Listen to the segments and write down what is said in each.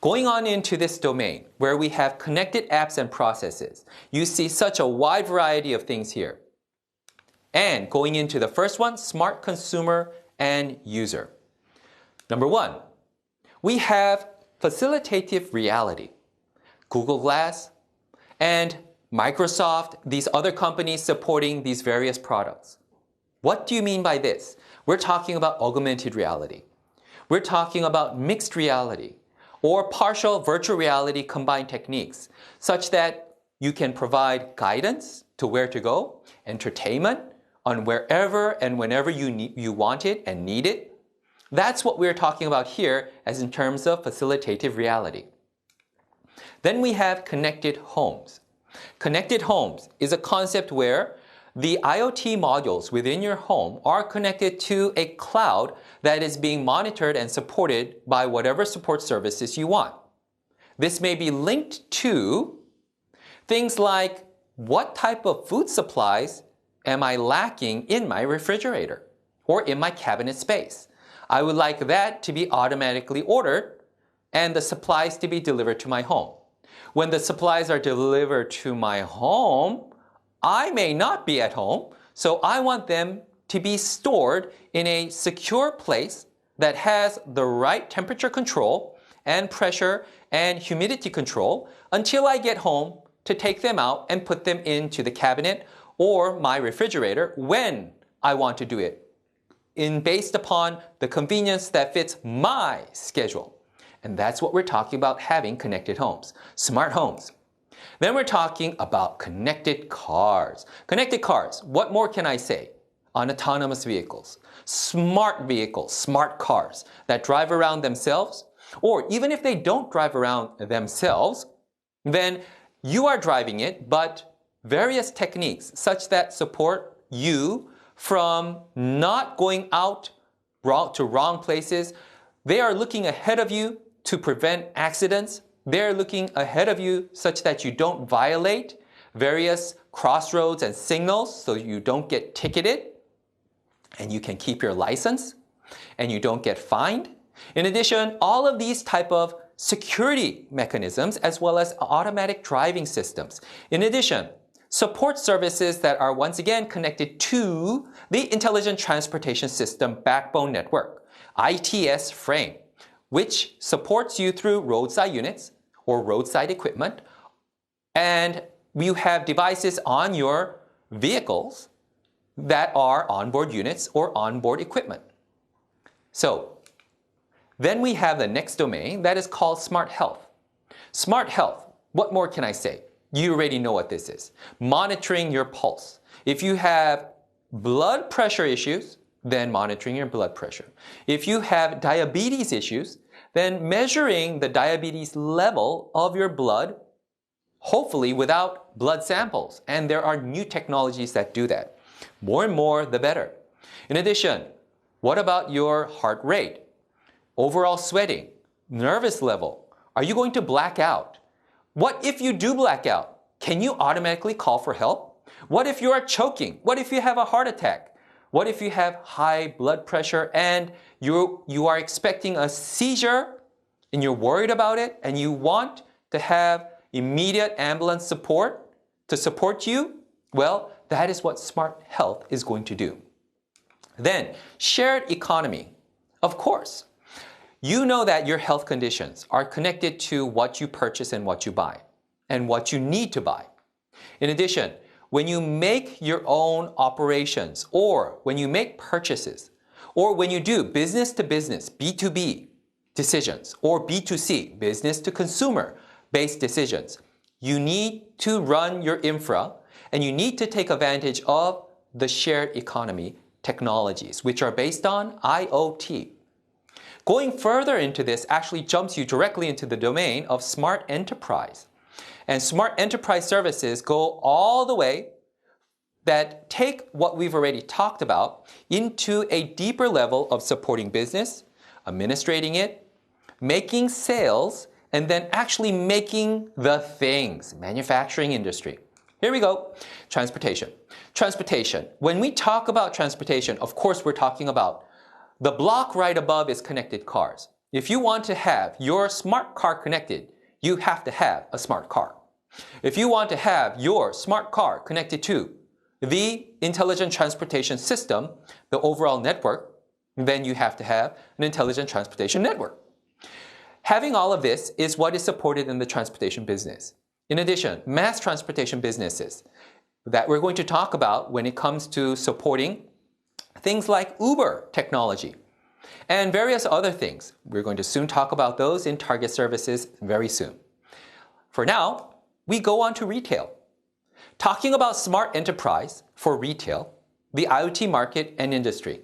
Going on into this domain where we have connected apps and processes, you see such a wide variety of things here. And going into the first one, smart consumer and user. Number one, we have facilitative reality. Google Glass and Microsoft, these other companies supporting these various products. What do you mean by this? We're talking about augmented reality. We're talking about mixed reality or partial virtual reality combined techniques such that you can provide guidance to where to go, entertainment on wherever and whenever you want it and need it. That's what we're talking about here as in terms of facilitative reality. Then we have connected homes. Connected homes is a concept where the IoT modules within your home are connected to a cloud that is being monitored and supported by whatever support services you want. This may be linked to things like what type of food supplies am I lacking in my refrigerator or in my cabinet space. I would like that to be automatically ordered and the supplies to be delivered to my home. When the supplies are delivered to my home, I may not be at home, so I want them to be stored in a secure place that has the right temperature control and pressure and humidity control until I get home to take them out and put them into the cabinet or my refrigerator when I want to do it, based upon the convenience that fits my schedule. And that's what we're talking about having connected homes, smart homes. Then we're talking about connected cars. Connected cars, what more can I say? On autonomous vehicles, smart cars that drive around themselves, or even if they don't drive around themselves, then you are driving it, but various techniques such that support you from not going out to wrong places. They are looking ahead of you to prevent accidents. They're looking ahead of you such that you don't violate various crossroads and signals so you don't get ticketed and you can keep your license and you don't get fined. In addition, all of these type of security mechanisms as well as automatic driving systems. In addition, support services that are once again connected to the Intelligent Transportation System Backbone Network, ITS frame, which supports you through roadside units or roadside equipment. And you have devices on your vehicles that are onboard units or onboard equipment. So then we have the next domain that is called smart health. Smart health, what more can I say? You already know what this is. Monitoring your pulse. If you have blood pressure issues, then monitoring your blood pressure. If you have diabetes issues, then measuring the diabetes level of your blood, hopefully without blood samples. And there are new technologies that do that. More and more, the better. In addition, what about your heart rate, overall sweating, nervous level? Are you going to black out? What if you do black out? Can you automatically call for help? What if you are choking? What if you have a heart attack? What if you have high blood pressure and you are expecting a seizure and you're worried about it and you want to have immediate ambulance support to support you? Well, that is what smart health is going to do. Then, shared economy. Of course, you know that your health conditions are connected to what you purchase and what you buy and what you need to buy. In addition, when you make your own operations or when you make purchases or when you do business to business, B2B decisions or B2C, business to consumer based decisions, you need to run your infra and you need to take advantage of the shared economy technologies, which are based on IoT. Going further into this actually jumps you directly into the domain of smart enterprise. And smart enterprise services go all the way that take what we've already talked about into a deeper level of supporting business, administrating it, making sales, and then actually making the things, manufacturing industry. Here we go. Transportation. Transportation. When we talk about transportation, of course, we're talking about the block right above is connected cars. if you want to have your smart car connected, you have to have a smart car. If you want to have your smart car connected to the intelligent transportation system, the overall network, then you have to have an intelligent transportation network. Having all of this is what is supported in the transportation business. In addition, mass transportation businesses that we're going to talk about when it comes to supporting things like Uber technology and various other things. We're going to soon talk about those in target services very soon. For now, we go on to retail. Talking about smart enterprise for retail, the IoT market and industry.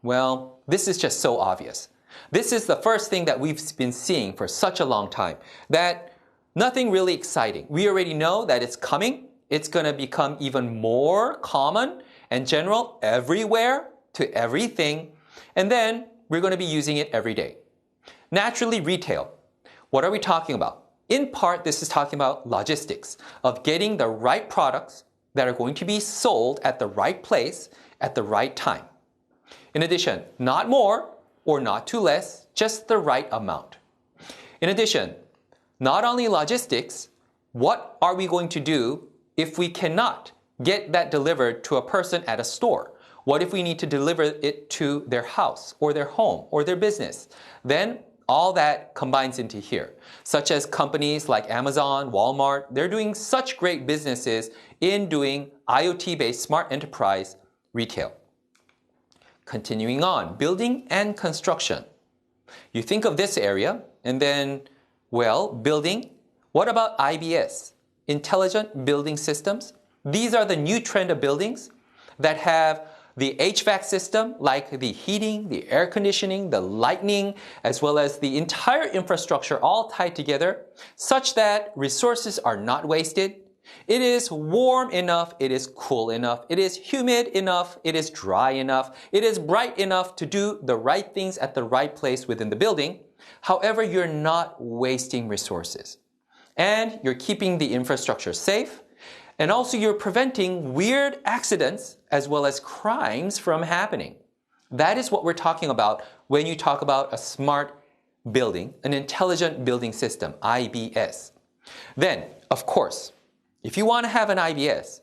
Well, this is just so obvious. This is the first thing that we've been seeing for such a long time, that nothing really exciting. We already know that it's coming. It's going to become even more common and general everywhere to everything. And then we're going to be using it every day. Naturally, retail. What are we talking about? In part, this is talking about logistics of getting the right products that are going to be sold at the right place at the right time. In addition, not more or not too less, just the right amount. In addition, not only logistics, what are we going to do if we cannot get that delivered to a person at a store? What if we need to deliver it to their house or their home or their business? Then all that combines into here, such as companies like Amazon, Walmart. They're doing such great businesses in doing IoT-based smart enterprise retail. Continuing on, building and construction. You think of this area and then, well, building. What about IBS? Intelligent building systems. These are the new trend of buildings that have the HVAC system, like the heating, the air conditioning, the lighting, as well as the entire infrastructure all tied together such that resources are not wasted. It is warm enough, it is cool enough, it is humid enough, it is dry enough, it is bright enough to do the right things at the right place within the building. However, you're not wasting resources. And you're keeping the infrastructure safe. And also you're preventing weird accidents as well as crimes from happening. That is what we're talking about when you talk about a smart building, an intelligent building system, IBS. Then, of course, if you want to have an IBS,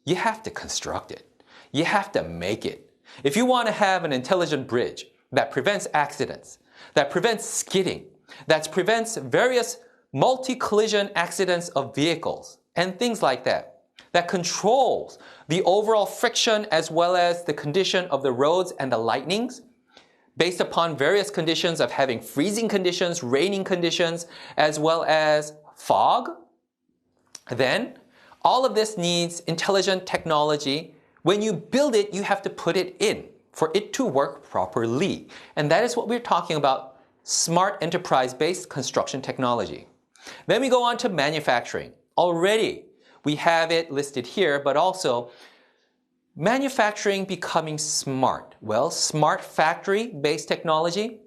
you have to construct it. You have to make it. If you want to have an intelligent bridge that prevents accidents, that prevents skidding, that prevents various multi-collision accidents of vehicles and things like that, that controls the overall friction as well as the condition of the roads and the lightnings based upon various conditions of having freezing conditions, raining conditions, as well as fog, then all of this needs intelligent technology. When you build it, you have to put it in for it to work properly. And that is what we're talking about, smart enterprise-based construction technology. Then we go on to manufacturing. Already, we have it listed here, but also manufacturing becoming smart. Well, smart factory-based technology.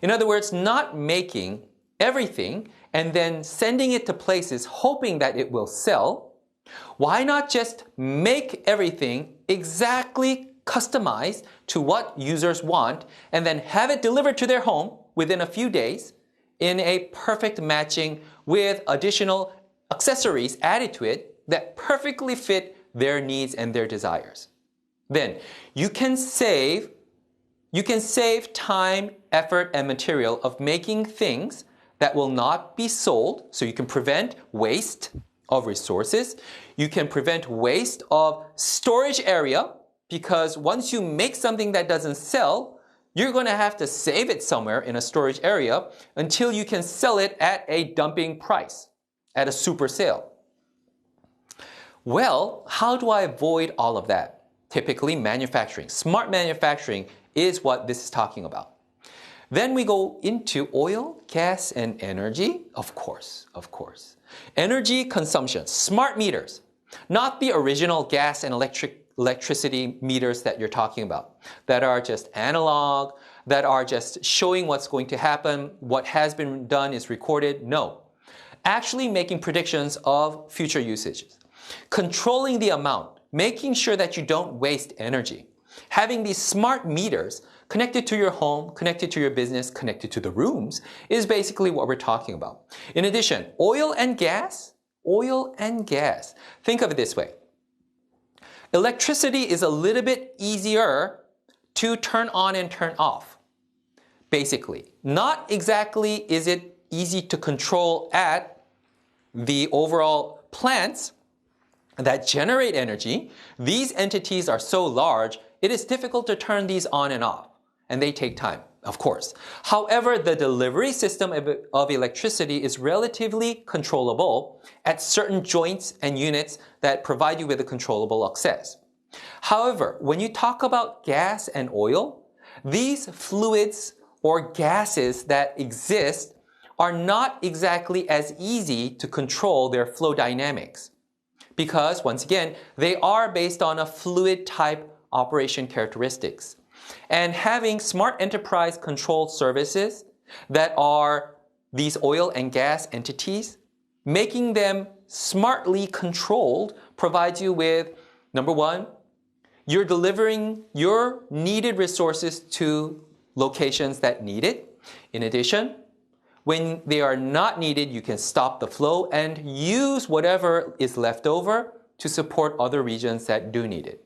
In other words, not making everything and then sending it to places hoping that it will sell. Why not just make everything exactly customized to what users want and then have it delivered to their home within a few days in a perfect matching with additional accessories added to it that perfectly fit their needs and their desires. Then you can save time, effort, and material of making things that will not be sold, so you can prevent waste of resources. You can prevent waste of storage area, because once you make something that doesn't sell, you're going to have to save it somewhere in a storage area until you can sell it at a dumping price, at a super sale. Well, how do I avoid all of that? Typically manufacturing. Smart manufacturing is what this is talking about. Then we go into oil, gas, and energy. Of course. Energy consumption. Smart meters. Not the original gas and electricity meters that you're talking about, that are just analog, that are just showing what's going to happen, what has been done is recorded. No. Actually making predictions of future usages. Controlling the amount, making sure that you don't waste energy. Having these smart meters connected to your home, connected to your business, connected to the rooms is basically what we're talking about. In addition, oil and gas. Think of it this way. Electricity is a little bit easier to turn on and turn off. Basically, not exactly is it easy to control at the overall plants that generate energy. These entities are so large, it is difficult to turn these on and off, and they take time, of course. However, the delivery system of electricity is relatively controllable at certain joints and units that provide you with a controllable access. However, when you talk about gas and oil, these fluids or gases that exist are not exactly as easy to control their flow dynamics. Because, once again, they are based on a fluid type operation characteristics. And having smart enterprise control services that are these oil and gas entities, making them smartly controlled provides you with, number one, you're delivering your needed resources to locations that need it. In addition, when they are not needed, you can stop the flow and use whatever is left over to support other regions that do need it.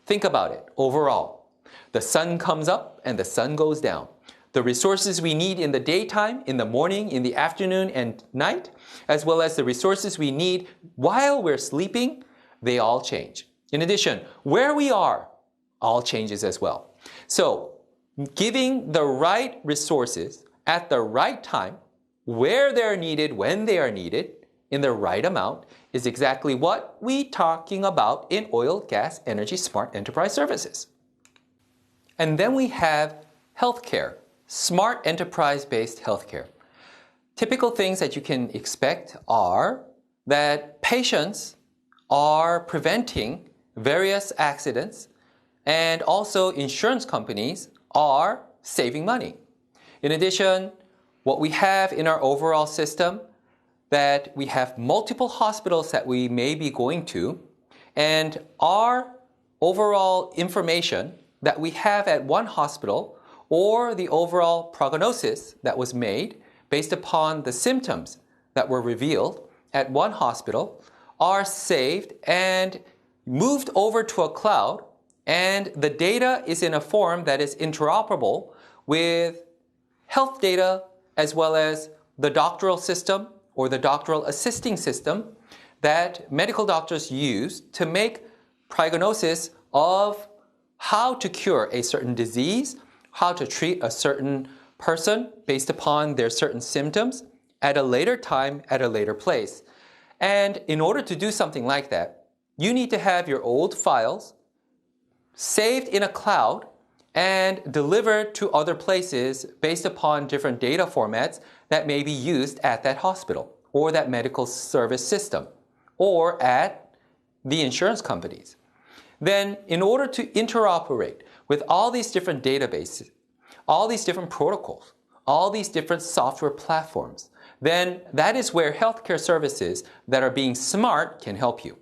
Think about it. Overall, the sun comes up and the sun goes down. The resources we need in the daytime, in the morning, in the afternoon and night, as well as the resources we need while we're sleeping, they all change. In addition, where we are all changes as well. So, giving the right resources at the right time, where they're needed, when they are needed, in the right amount, is exactly what we're talking about in oil, gas, energy, smart enterprise services. And then we have healthcare, smart enterprise-based healthcare. Typical things that you can expect are that patients are preventing various accidents, and also insurance companies are saving money. In addition, what we have in our overall system, that we have multiple hospitals that we may be going to, and our overall information that we have at one hospital, or the overall prognosis that was made based upon the symptoms that were revealed at one hospital, are saved and moved over to a cloud, and the data is in a form that is interoperable with health data as well as the doctoral system or the doctoral assisting system that medical doctors use to make prognosis of how to cure a certain disease, how to treat a certain person based upon their certain symptoms at a later time, at a later place. And in order to do something like that, you need to have your old files saved in a cloud and delivered to other places based upon different data formats that may be used at that hospital or that medical service system or at the insurance companies. Then, in order to interoperate with all these different databases, all these different protocols, all these different software platforms, then that is where healthcare services that are being smart can help you.